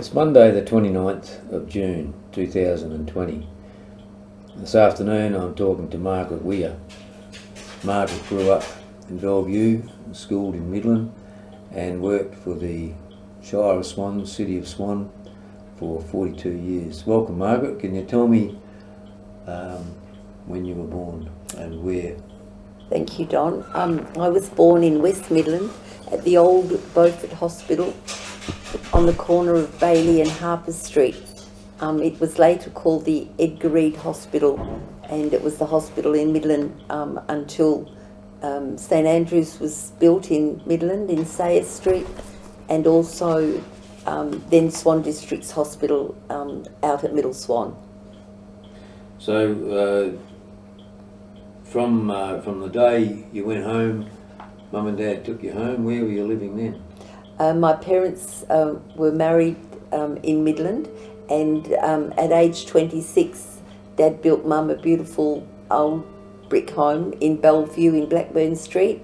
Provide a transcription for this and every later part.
It's Monday the 29th of June 2020. This afternoon I'm talking to Margaret Weir. Margaret grew up in Bellevue, schooled in Midland and worked for the Shire Swan, City of Swan for 42 years. Welcome Margaret, can you tell me when you were born and where? Thank you, Don. I was born in West Midland at the old Beaufort Hospital on the corner of Bailey and Harper Street. It was later called the Edgar Reed Hospital, and it was the hospital in Midland until St Andrews was built in Midland in Shire Street, and also then Swan Districts Hospital out at Middle Swan. So from the day you went home, Mum and Dad took you home, where were you living then? My parents were married in Midland, and at age 26 Dad built Mum a beautiful old brick home in Bellevue in Blackburn Street.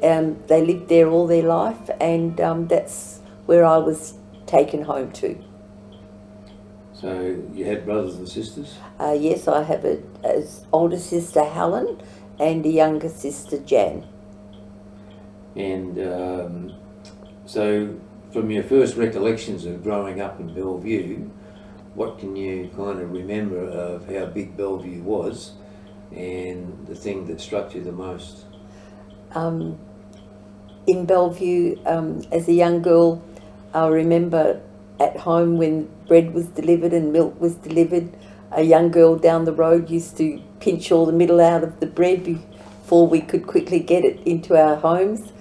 They lived there all their life, and that's where I was taken home to. So you had brothers and sisters? Yes, I have an older sister Helen and a younger sister Jan. And so from your first recollections of growing up in Bellevue, what can you kind of remember of how big Bellevue was and the thing that struck you the most? In Bellevue, as a young girl, I remember at home when bread was delivered and milk was delivered, a young girl down the road used to pinch all the middle out of the bread before we could quickly get it into our homes.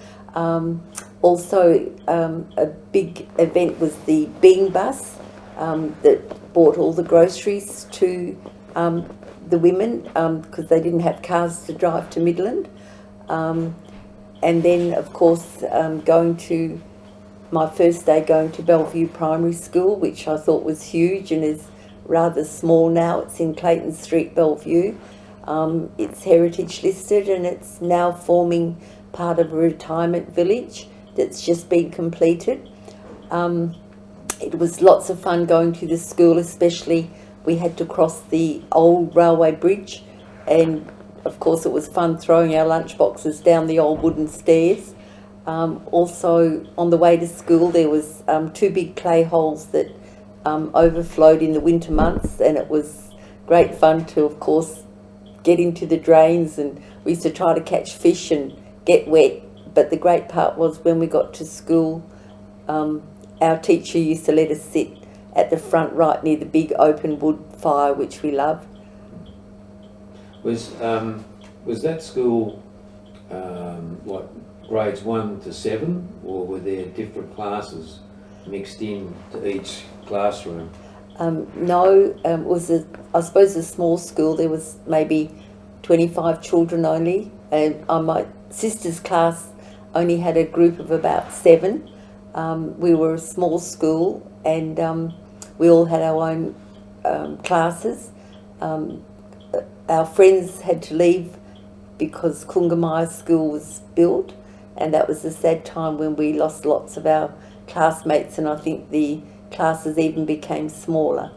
Also, a big event was the bean bus that brought all the groceries to the women because they didn't have cars to drive to Midland. And then, of course, my first day going to Bellevue Primary School, which I thought was huge and is rather small now. It's in Clayton Street, Bellevue. It's heritage listed and it's now forming part of a retirement village that's just been completed. It was lots of fun going to the school, especially we had to cross the old railway bridge, and of course it was fun throwing our lunch boxes down the old wooden stairs. Also on the way to school there was two big clay holes that overflowed in the winter months, and it was great fun to of course get into the drains, and we used to try to catch fish and get wet. But the great part was when we got to school, our teacher used to let us sit at the front right near the big open wood fire, which we loved. Was that school like grades 1 to 7, or were there different classes mixed in to each classroom? No, it was I suppose a small school. There was maybe 25 children only, and my sister's class only had a group of about 7. We were a small school, and we all had our own classes. Our friends had to leave because Kungamaya School was built, and that was a sad time when we lost lots of our classmates, and I think the classes even became smaller.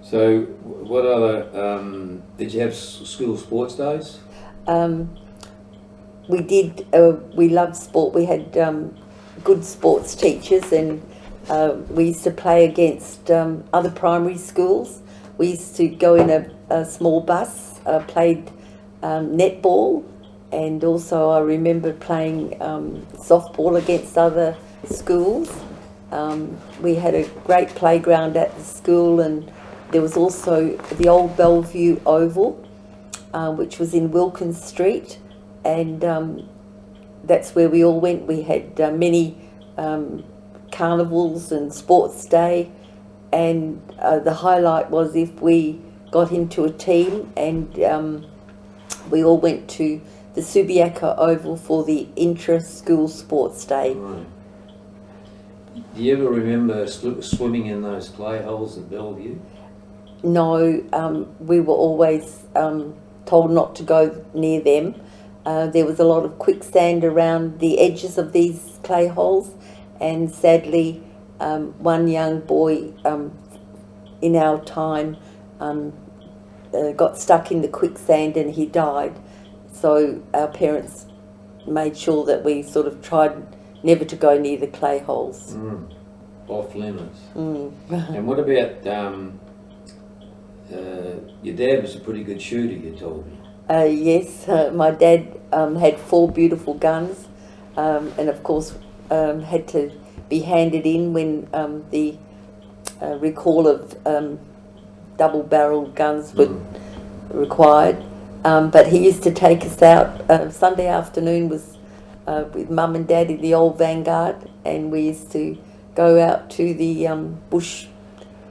So what other, did you have school sports days? We did. We loved sport. We had good sports teachers, and we used to play against other primary schools. We used to go in a small bus, played netball, and also I remember playing softball against other schools. We had a great playground at the school, and there was also the old Bellevue Oval, which was in Wilkins Street, and that's where we all went. We had many carnivals and sports day, and the highlight was if we got into a team, and we all went to the Subiaco Oval for the intra-school sports day. Right. Do you ever remember swimming in those clay holes at Bellevue? No, we were always told not to go near them. There was a lot of quicksand around the edges of these clay holes, and sadly one young boy in our time got stuck in the quicksand and he died. So our parents made sure that we sort of tried never to go near the clay holes. Off limits. And what about your dad was a pretty good shooter, you told me. Yes, my dad had 4 beautiful guns, and of course had to be handed in when the recall of double-barreled guns were required. But he used to take us out. Sunday afternoon was with Mum and Dad in the old Vanguard, and we used to go out to the bush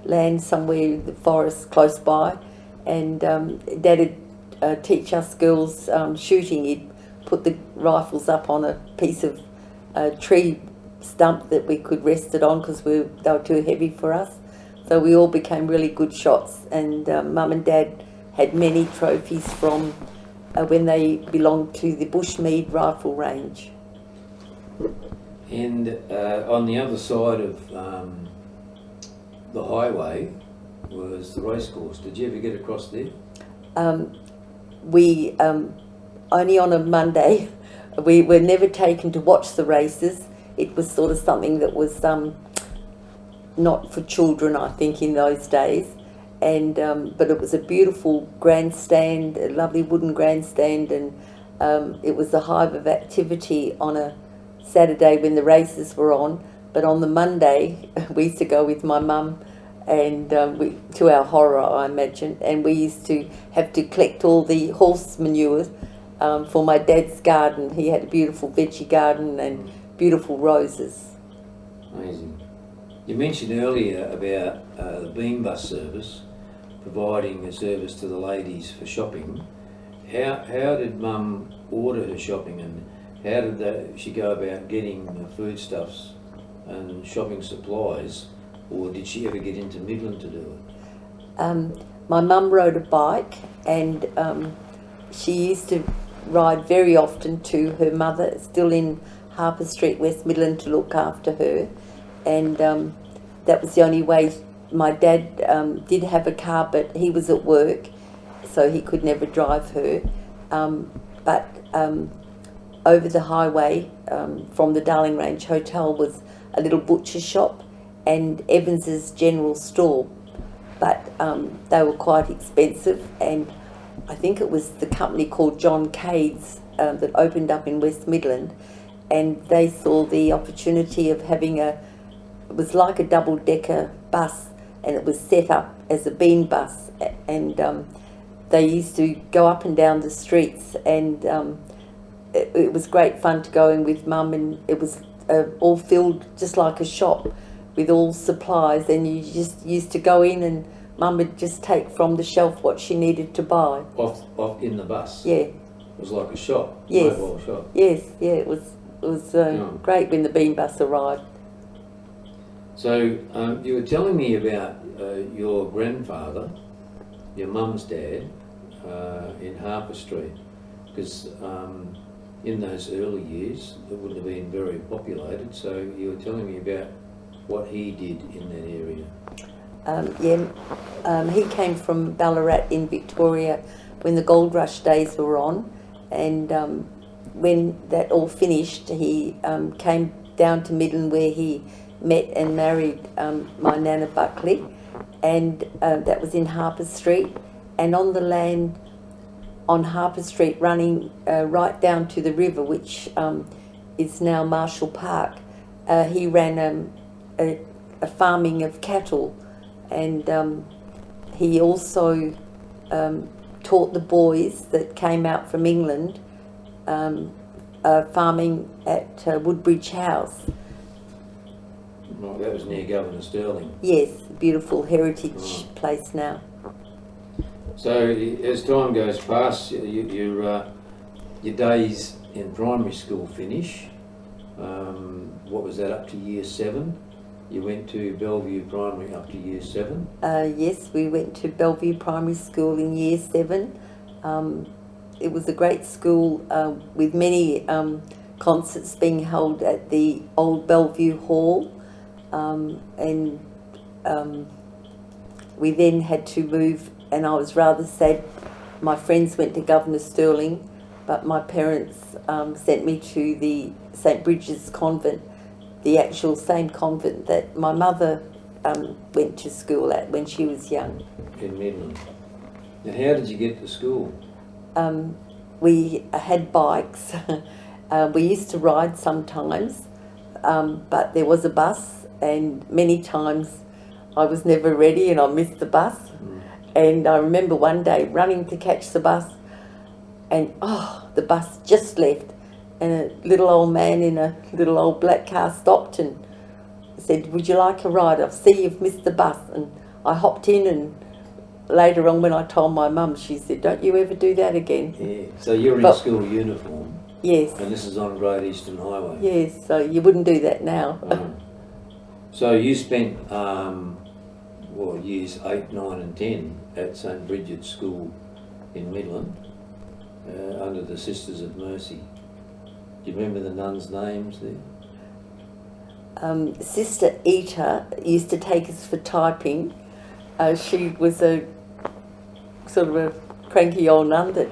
land somewhere in the forest close by, and Dad would teach us girls shooting. He'd put the rifles up on a piece of tree stump that we could rest it on because they were too heavy for us. So we all became really good shots, and Mum and Dad had many trophies from when they belonged to the Bushmead rifle range. And on the other side of the highway was the racecourse. Did you ever get across there? We only on a Monday. We were never taken to watch the races. It was sort of something that was not for children, I think, in those days. And but it was a beautiful grandstand, a lovely wooden grandstand, and it was a hive of activity on a Saturday when the races were on. But on the Monday, we used to go with my mum, and to our horror, I imagine, and we used to have to collect all the horse manure for my dad's garden. He had a beautiful veggie garden and beautiful roses. Amazing. You mentioned earlier about the beam bus service, providing a service to the ladies for shopping. How did Mum order her shopping, and how did she go about getting foodstuffs and shopping supplies, or did she ever get into Midland to do it? My mum rode a bike, and she used to ride very often to her mother, still in Harper Street, West Midland, to look after her, and that was the only way. My dad did have a car, but he was at work, so he could never drive her. But over the highway from the Darling Range Hotel was a little butcher shop and Evans's general store, but they were quite expensive, and I think it was the company called John Cade's that opened up in West Midland, and they saw the opportunity of having it was like a double-decker bus, and it was set up as a bean bus, and they used to go up and down the streets, and it was great fun to go in with Mum, and it was all filled just like a shop with all supplies, and you just used to go in and Mum would just take from the shelf what she needed to buy. Off in the bus? Yeah. It was like a shop? Yes. Mobile shop? Yes, yeah, it was great when the bean bus arrived. So you were telling me about your grandfather, your mum's dad, in Harper Street, because in those early years it wouldn't have been very populated, so you were telling me about what he did in that area. He came from Ballarat in Victoria when the gold rush days were on, and when that all finished, he came down to Midland, where he met and married my Nana Buckley, and that was in Harper Street, and on the land on Harper Street running right down to the river, which is now Marshall Park, he ran a farming of cattle, and he also taught the boys that came out from England farming at Woodbridge House. Right, that was near Governor Stirling. Yes, beautiful heritage place now. So as time goes past, your days in primary school finish. What was that, up to year 7? You went to Bellevue Primary up to year 7? Yes, we went to Bellevue Primary School in year 7. It was a great school with many concerts being held at the old Bellevue Hall. and we then had to move, and I was rather sad. My friends went to Governor Stirling, but my parents sent me to the St. Bridget's convent, the actual same convent that my mother went to school at when she was young. In Midland. And how did you get to school? We had bikes. We used to ride sometimes, but there was a bus, and many times I was never ready and I missed the bus. And I remember one day running to catch the bus, and the bus just left, and a little old man in a little old black car stopped and said, "Would you like a ride? I see you've missed the bus." And I hopped in, and later on when I told my mum, she said, "Don't you ever do that again." Yeah, so you're in school uniform. Yes. And this is on Great Eastern Highway. Yes, so you wouldn't do that now. So you spent, years 8, 9 and 10 at St. Bridget's School in Midland, under the Sisters of Mercy. Do you remember the nuns' names there? Sister Eta used to take us for typing. She was a sort of a cranky old nun that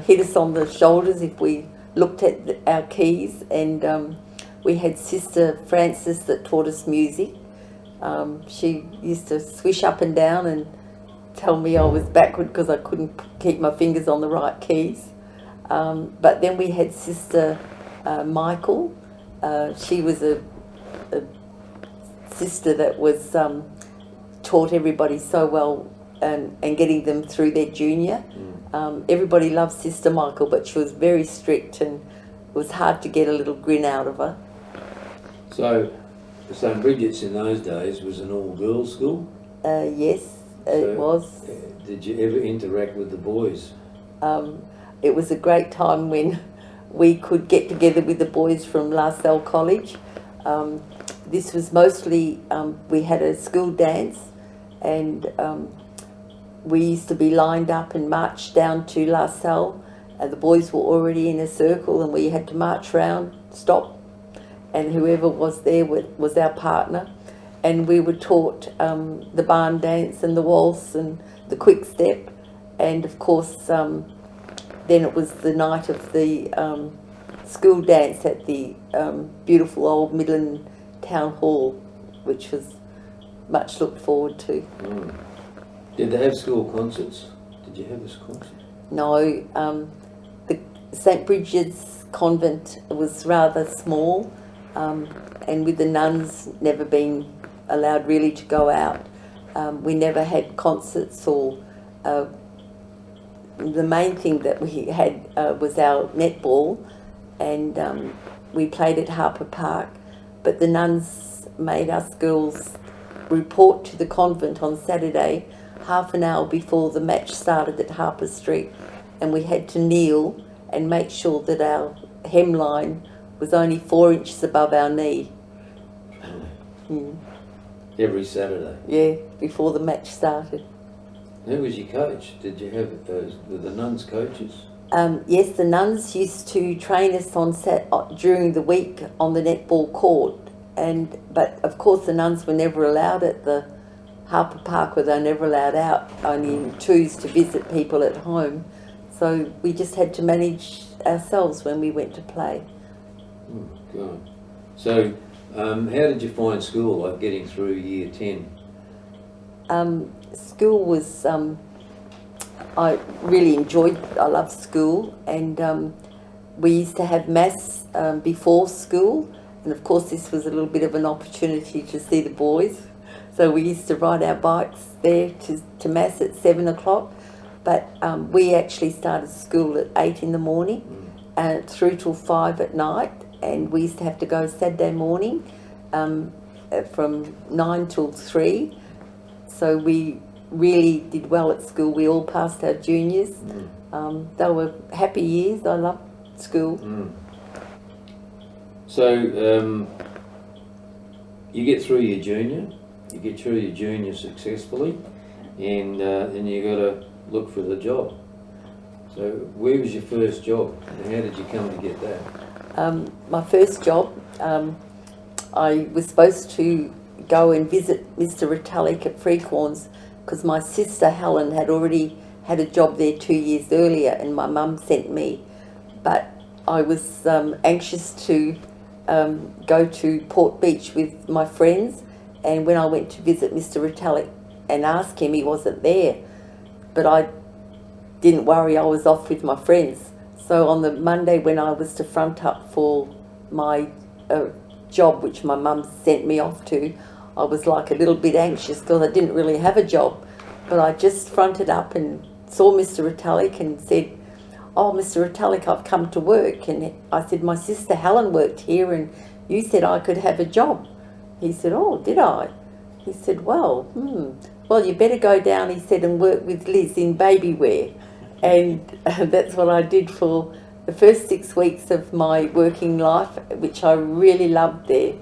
hit us on the shoulders if we looked at our keys, and we had Sister Frances that taught us music. She used to swish up and down and tell me I was backward because I couldn't keep my fingers on the right keys. But then we had Sister Michael. She was a sister that was taught everybody so well and getting them through their junior. Everybody loved Sister Michael, but she was very strict, and it was hard to get a little grin out of her. So St. Bridget's in those days was an all-girls school? Yes, it was. Did you ever interact with the boys? It was a great time when we could get together with the boys from La Salle College. This was mostly, we had a school dance, and we used to be lined up and march down to La Salle. The boys were already in a circle, and we had to march round, stop, and whoever was there was our partner. And we were taught the barn dance and the waltz and the quick step, and of course then it was the night of the school dance at the beautiful old Midland Town Hall, which was much looked forward to. Did they have school concerts? Did you have a concert? No, the St. Bridget's convent was rather small, and with the nuns never been allowed really to go out. We never had concerts, or the main thing that we had was our netball, and we played at Harper Park, but the nuns made us girls report to the convent on Saturday half an hour before the match started at Harper Street, and we had to kneel and make sure that our hemline was only 4 inches above our knee. Every Saturday? Yeah, before the match started. Who was your coach? Did you have were the nuns coaches? Yes, the nuns used to train us on during the week on the netball court, but of course the nuns were never allowed at the Harper Park, where they were never allowed out, only in twos to visit people at home. So we just had to manage ourselves when we went to play. God. So how did you find school, like getting through year 10? School was, I really enjoyed, I loved school, and we used to have maths before school, and of course this was a little bit of an opportunity to see the boys, so we used to ride our bikes there to maths at 7 o'clock, but we actually started school at 8 in the morning and through till 5 at night, and we used to have to go Saturday morning from 9 till 3. So we really did well at school. We all passed our juniors. They were happy years. I loved school. So you get through your junior, successfully, and then you got to look for the job. So where was your first job, and how did you come to get that? My first job, I was supposed to go and visit Mr. Retallick at Freecorns because my sister Helen had already had a job there 2 years earlier, and my mum sent me. But I was anxious to go to Port Beach with my friends, and when I went to visit Mr. Retallick and ask him, he wasn't there. But I didn't worry, I was off with my friends. So on the Monday when I was to front up for my job, which my mum sent me off to, I was like a little bit anxious because I didn't really have a job. But I just fronted up and saw Mr. Retallick and said, "Oh, Mr. Retallick, I've come to work." And I said, "My sister Helen worked here and you said I could have a job." He said, "Oh, did I?" He said, well, you better go down," he said, "and work with Liz in baby wear." And that's what I did for the first 6 weeks of my working life, which I really loved there.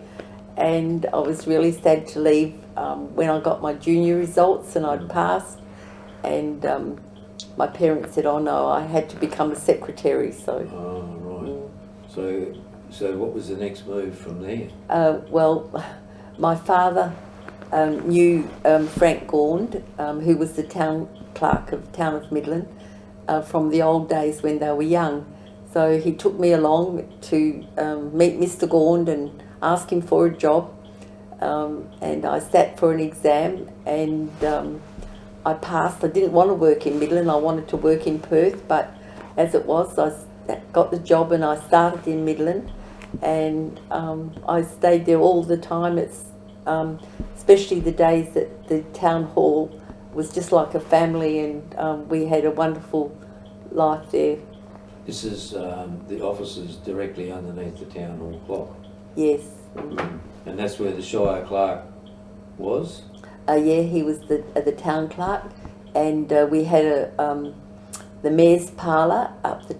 And I was really sad to leave when I got my junior results and I'd passed. And my parents said, "Oh no, I had to become a secretary." So. Oh, right. So what was the next move from there? Well, my father knew Frank Gaunt, who was the town clerk of town of Midland, from the old days when they were young. So he took me along to meet Mr. Gaunt and ask him for a job. And I sat for an exam and I passed. I didn't want to work in Midland, I wanted to work in Perth, but as it was, I got the job and I started in Midland, and I stayed there all the time. It's especially the days that the town hall was just like a family, and we had a wonderful life there. This is the offices directly underneath the town hall clock. Yes. And that's where the Shire Clerk was? Yeah, he was the town clerk, and we had the mayor's parlour up the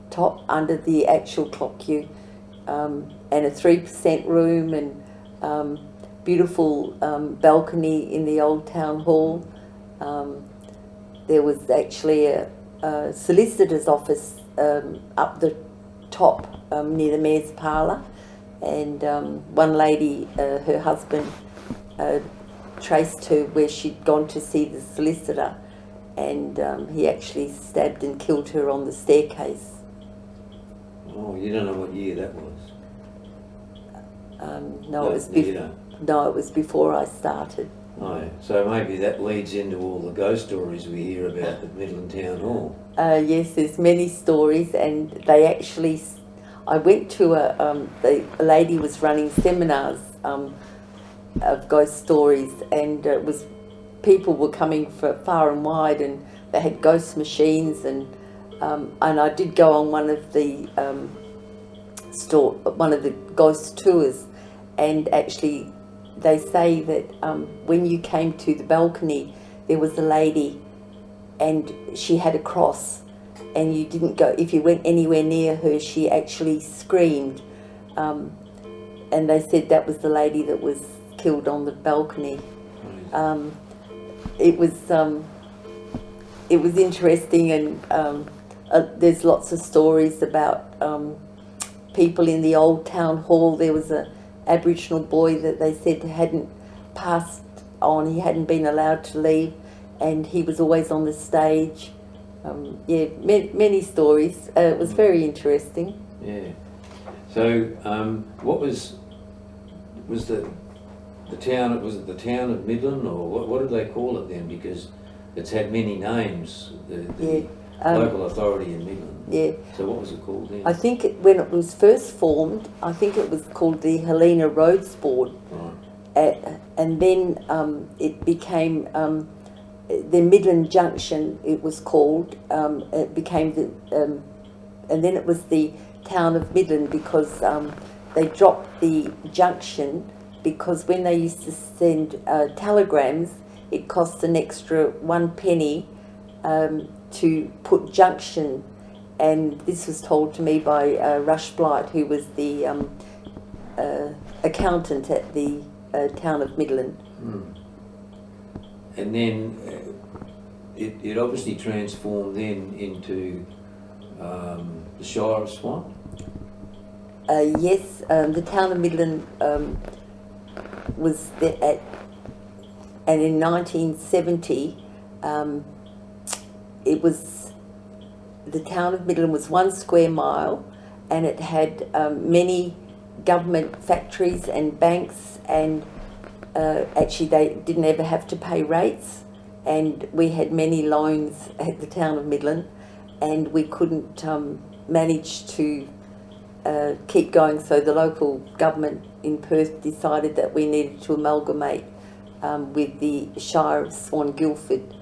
top under the actual clock queue, and a 3% room, and beautiful balcony in the old town hall. There was actually a solicitor's office up the top near the mayor's parlour, and one lady, her husband traced her where she'd gone to see the solicitor, and he actually stabbed and killed her on the staircase. Oh, you don't know what year that was? No, it was before I started. Oh, so maybe that leads into all the ghost stories we hear about at Midland Town Hall. Yes, there's many stories, and they actually, I went to a lady was running seminars of ghost stories, and it was, people were coming from far and wide, and they had ghost machines, and I did go on one of the ghost tours, and actually they say that when you came to the balcony, there was a lady and she had a cross, and you didn't go, if you went anywhere near her, she actually screamed, and they said that was the lady that was killed on the balcony. It was interesting, and there's lots of stories about people in the old town hall. There was a Aboriginal boy that they said hadn't passed on, he hadn't been allowed to leave, and he was always on the stage. Yeah, many stories. It was very interesting. Yeah. So, what was the town? Was it the town of Midland, or what did they call it then? Because it's had many names. The local authority in Midland. Yeah. So what was it called then? I think when it was first formed, I think it was called the Helena Roads Board. Right. And then it became the Midland Junction. It was called. It became the, and then it was the town of Midland, because they dropped the junction, because when they used to send telegrams, it cost an extra 1 penny to put junction, and this was told to me by Rush Blight, who was the accountant at the town of Midland. And then it obviously transformed then into the Shire Swan. Yes, the town of Midland was there and in 1970, it was, the town of Midland was 1 square mile, and it had many government factories and banks, and actually they didn't ever have to pay rates, and we had many loans at the town of Midland, and we couldn't manage to keep going, so the local government in Perth decided that we needed to amalgamate with the Shire Swan Guildford,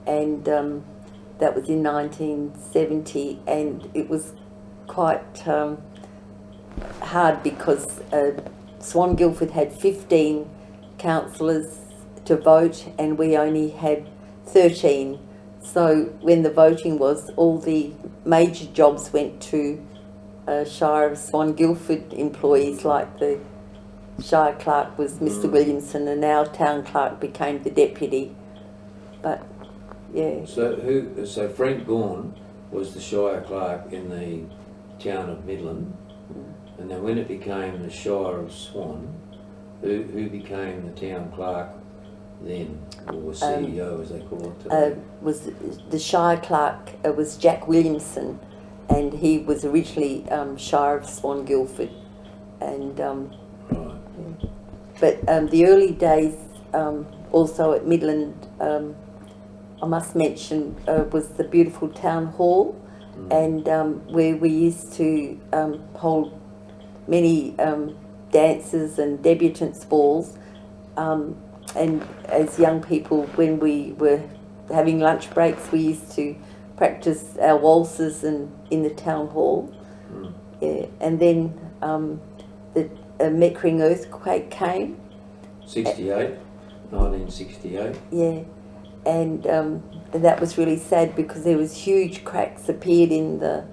and that was in 1970, and it was quite hard because Swan Guildford had 15 councillors to vote and we only had 13. So when the voting was, all the major jobs went to Shire Swan Guildford employees, like the Shire Clerk was Mr. Williamson, and our town clerk became the deputy. But yeah. So Frank Gawn was the Shire Clerk in the town of Midland, and then when it became the Shire of Swan, who became the town clerk then, or CEO as they call it today? Was the Shire Clerk was Jack Williamson, and he was originally Shire of Swan Guildford, and right. But the early days also at Midland, I must mention, was the beautiful town hall, and where we used to hold many dances and debutantes balls, and as young people, when we were having lunch breaks, we used to practice our waltzes in the town hall. Yeah. And then the meccaring earthquake came. 1968. Yeah, and that was really sad because there was huge cracks appeared in the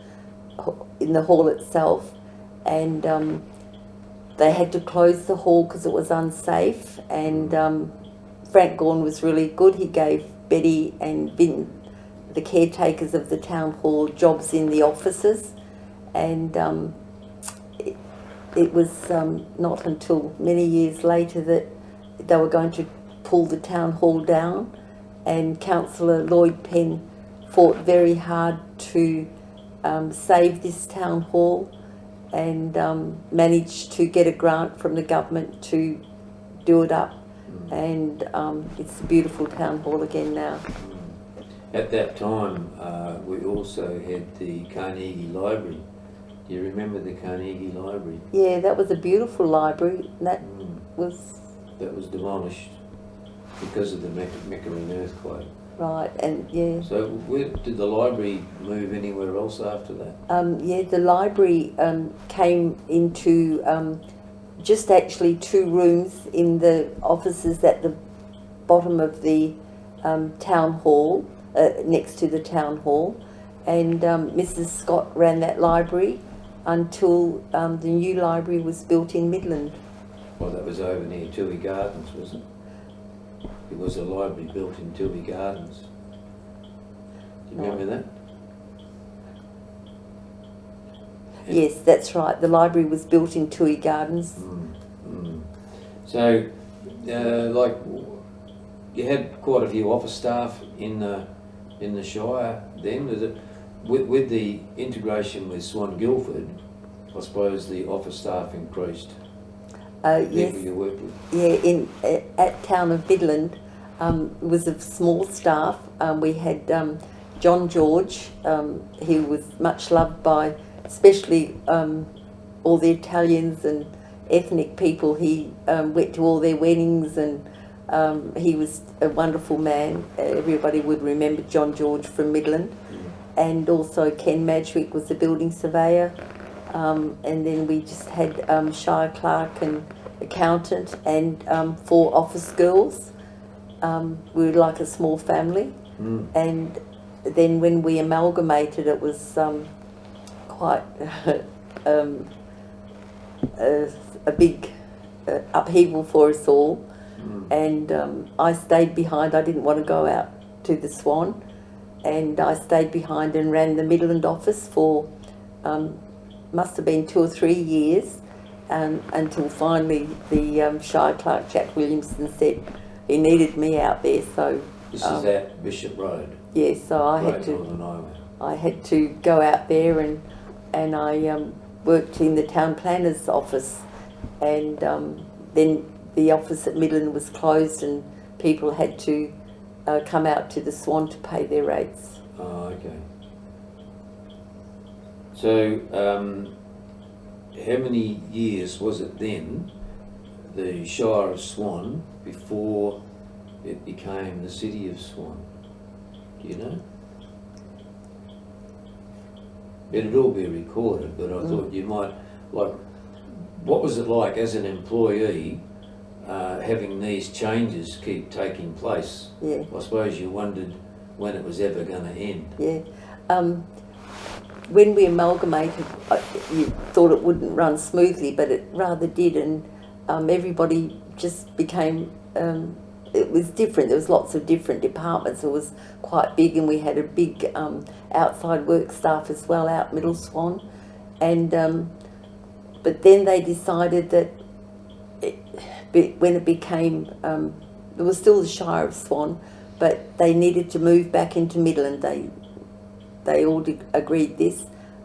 hall itself, and they had to close the hall because it was unsafe. And Frank Gawn was really good. He gave Betty and Vin, the caretakers of the town hall, jobs in the offices, and it was not until many years later that they were going to pull the town hall down, and Councillor Lloyd Penn fought very hard to save this town hall, and managed to get a grant from the government to do it up, and it's a beautiful town hall again now. At that time, we also had the Carnegie Library. Do you remember the Carnegie Library? Yeah, that was a beautiful library. That was demolished because of the meccaring earthquake. Right, and yeah. So did the library move anywhere else after that? Yeah, the library came into just actually 2 rooms in the offices at the bottom of the town hall, next to the town hall, and Mrs. Scott ran that library until the new library was built in Midland. Well, that was over near Toohey Gardens, wasn't it? It was a library built in Toohey Gardens. Do you remember that? Yes, that's right. The library was built in Toohey Gardens. So, like, you had quite a few office staff in the Shire then. Was it, with the integration with Swan Guildford, I suppose the office staff increased. Yes. You worked with. Yeah, at town of Midland, it was a small staff. We had John George. He was much loved by, especially all the Italians and ethnic people. He went to all their weddings, and he was a wonderful man. Everybody would remember John George from Midland. And also Ken Madgwick was the building surveyor. And then we just had Shire Clerk and accountant and 4 office girls. We were like a small family. And then when we amalgamated, it was quite a big upheaval for us all. And I stayed behind. I didn't want to go out to the Swan, and I stayed behind and ran the Midland office for must have been 2 or 3 years, until finally the Shire Clerk, Jack Williamson, said he needed me out there. So This is at Bishop Road. yeah, so I had to go out there, and I worked in the town planner's office, and then the office at Midland was closed, and people had to come out to the Swan to pay their rates. Oh, okay. So, how many years was it then, the Shire of Swan, before it became the City of Swan? Do you know? It'd all be recorded, but I thought you might, like, what was it like as an employee having these changes keep taking place? Yeah. I suppose you wondered when it was ever going to end. Yeah. When we amalgamated, you thought it wouldn't run smoothly, but it rather did, and everybody just became, it was different. There was lots of different departments. It was quite big, and we had a big outside work staff as well out Middle Swan. And but then they decided that when it became, it was still the Shire of Swan, but they needed to move back into Midland. They all agreed this,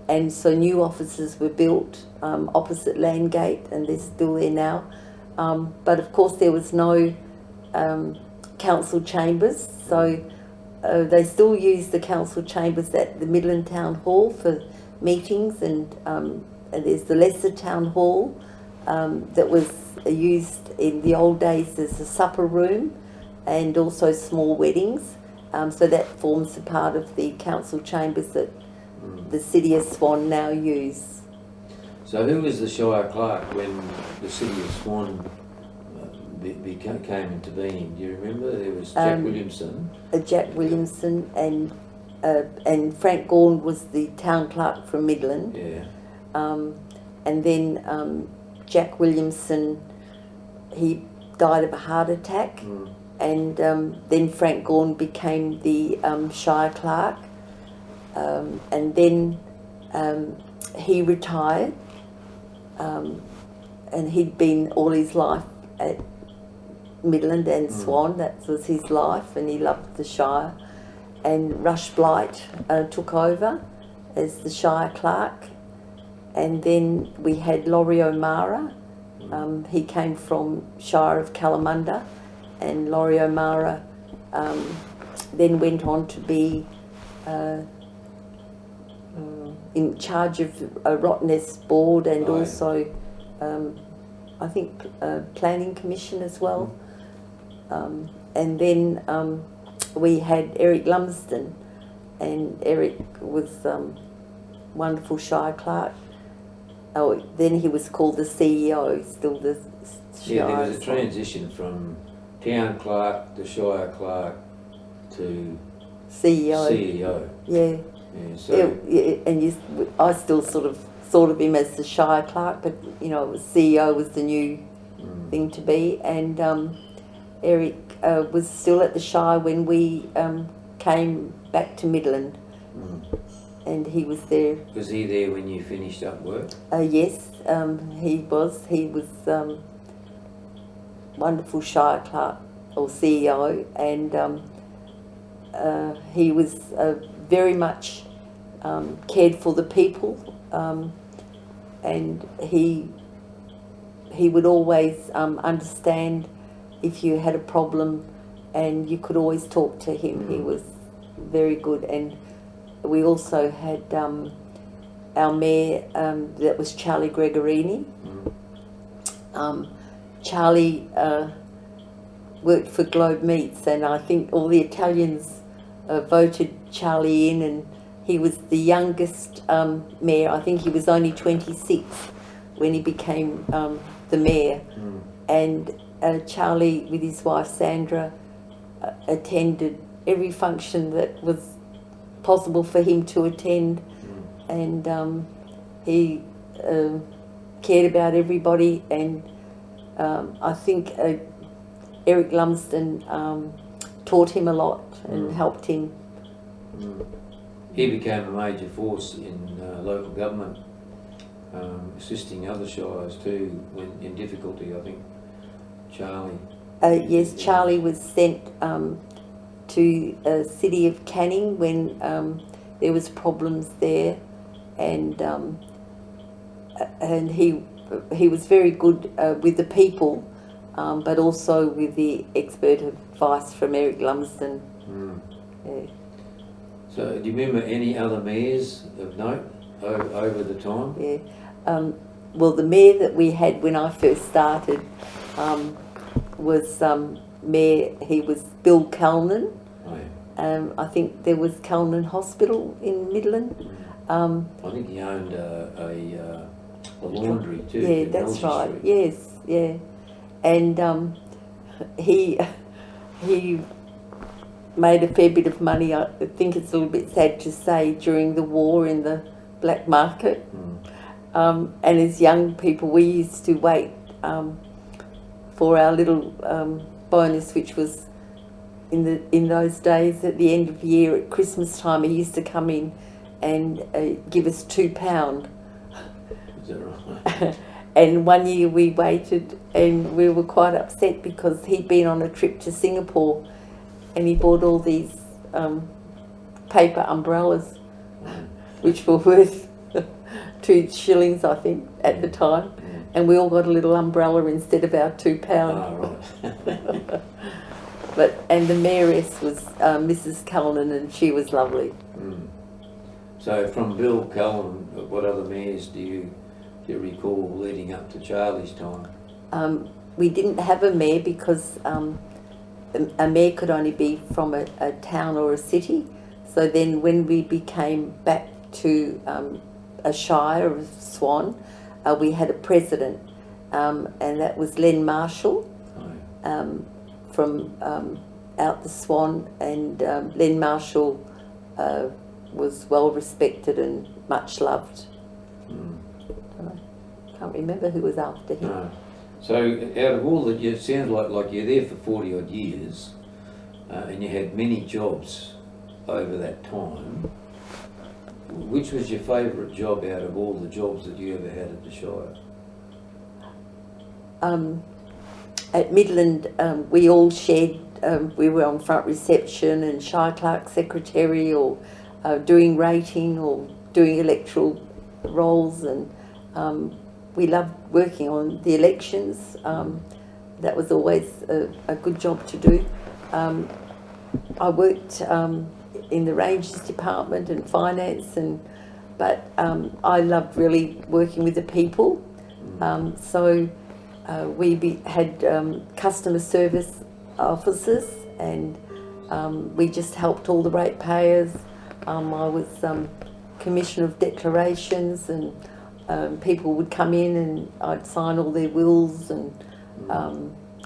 and so new offices were built opposite Landgate, and they're still there now. But of course there was no council chambers, so they still use the council chambers at the Midland Town Hall for meetings, and there's the Lesser Town Hall that was used in the old days as a supper room and also small weddings. So that forms a part of the council chambers that the City of Swan now use. So who was the Shire Clerk when the City of Swan came into being? Do you remember? There was Jack Williamson. Jack Williamson and Frank Gawn was the town clerk from Midland. Yeah. And then Jack Williamson, he died of a heart attack. And then Frank Gawn became the Shire Clerk, and then he retired, and he'd been all his life at Midland and Swan. That was his life, and he loved the Shire. And Rush Blight took over as the Shire Clerk, and then we had Laurie O'Mara. He came from Shire of Kalamunda. And Laurie O'Mara then went on to be in charge of a Rottnest board, and also I think planning commission as well. And then we had Eric Lumsden, and Eric was wonderful Shire Clerk. Oh, then he was called the CEO, still the Shire. Yeah, there was a transition from Town Clerk to Shire Clerk to CEO. Yeah. Yeah, so I still sort of thought of him as the Shire Clerk, but you know, CEO was the new thing to be. And Eric was still at the Shire when we came back to Midland, and he was there. Was he there when you finished up work? Yes, he was. He was. Wonderful Shire Clerk or CEO, and he was very much cared for the people, and he would always understand if you had a problem, and you could always talk to him. He was very good. And we also had our mayor, that was Charlie Gregorini. Charlie worked for Globe Meats, and I think all the Italians voted Charlie in, and he was the youngest mayor. I think he was only 26 when he became the mayor. And Charlie, with his wife Sandra, attended every function that was possible for him to attend, and he cared about everybody. And I think Eric Lumsden taught him a lot and helped him. He became a major force in local government assisting other shires too when in difficulty, I think. Charlie. Yes, Charlie was sent to the city of Canning when there was problems there, and he was very good with the people, but also with the expert advice from Eric Lumsden. Mm. Yeah. So, do you remember any other mayors of note over the time? Yeah. Well, the mayor that we had when I first started was mayor. He was Bill Calnan. Oh, yeah. I think there was Calnan Hospital in Midland. I think he owned a laundry too. Yeah, in that's Melbourne right. Street. Yes, yeah, and he made a fair bit of money. I think it's a little bit sad to say during the war in the black market. And as young people, we used to wait for our little bonus, which was in those days at the end of the year at Christmas time. He used to come in and give us £2. Is that right? And one year we waited and we were quite upset because he'd been on a trip to Singapore and he bought all these paper umbrellas, which were worth 2 shillings, I think, at the time. And we all got a little umbrella instead of our £2. Oh, right. And the mayoress was Mrs. Cullinan, and she was lovely. Mm. So from Bill Cullen, what other mayors do you recall leading up to Charlie's time? We didn't have a mayor because a mayor could only be from a town or a city. So then when we became back to a shire of Swan, we had a president, and that was Len Marshall from out the Swan, and Len Marshall was well respected and much loved. I can't remember who was after him. No. So out of all it sounds like you're there for 40 odd years, and you had many jobs over that time. Which was your favourite job out of all the jobs that you ever had at the Shire? At Midland, we all shared, we were on front reception and Shire Clerk secretary, or doing rating or doing electoral roles, and we loved working on the elections. That was always a good job to do. I worked in the Rangers department and finance, but I loved really working with the people. So we had customer service officers, and we just helped all the ratepayers. I was commissioner of declarations, and people would come in and I'd sign all their wills, and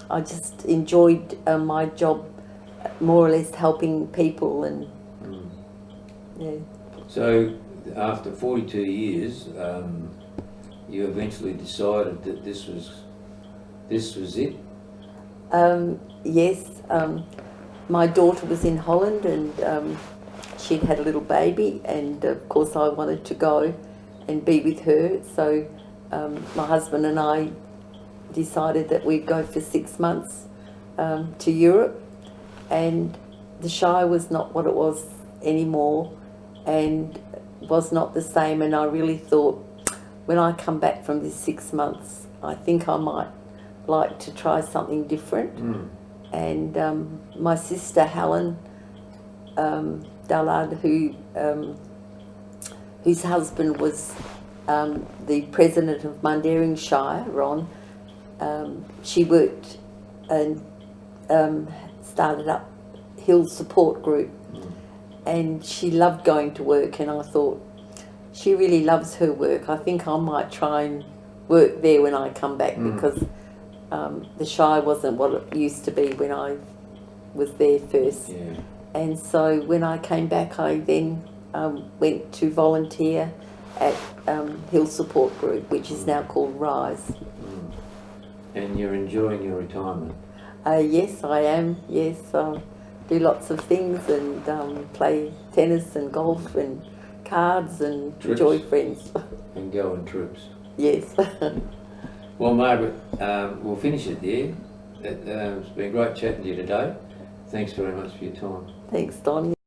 I just enjoyed my job, more or less helping people. And yeah. So after 42 years, you eventually decided that this was it? Yes. My daughter was in Holland, and she'd had a little baby, and of course I wanted to go and be with her. So my husband and I decided that we'd go for 6 months to Europe, and the Shire was not what it was anymore, and was not the same. And I really thought, when I come back from this 6 months, I think I might like to try something different. And my sister Helen Dallard, whose husband was the president of Mundaring Shire, Ron, she worked and started up Hill Support Group, and she loved going to work, and I thought, she really loves her work. I think I might try and work there when I come back, because the Shire wasn't what it used to be when I was there first. Yeah. And so when I came back, I then went to volunteer at Hill Support Group, which is now called Rise. And you're enjoying your retirement? Yes, I am. Yes, do lots of things, and play tennis and golf and cards, and Trips. enjoy friends. And go on trips? Yes. Well, Margaret, we'll finish it there. It's been great chatting to you today. Thanks very much for your time. Thanks, Don.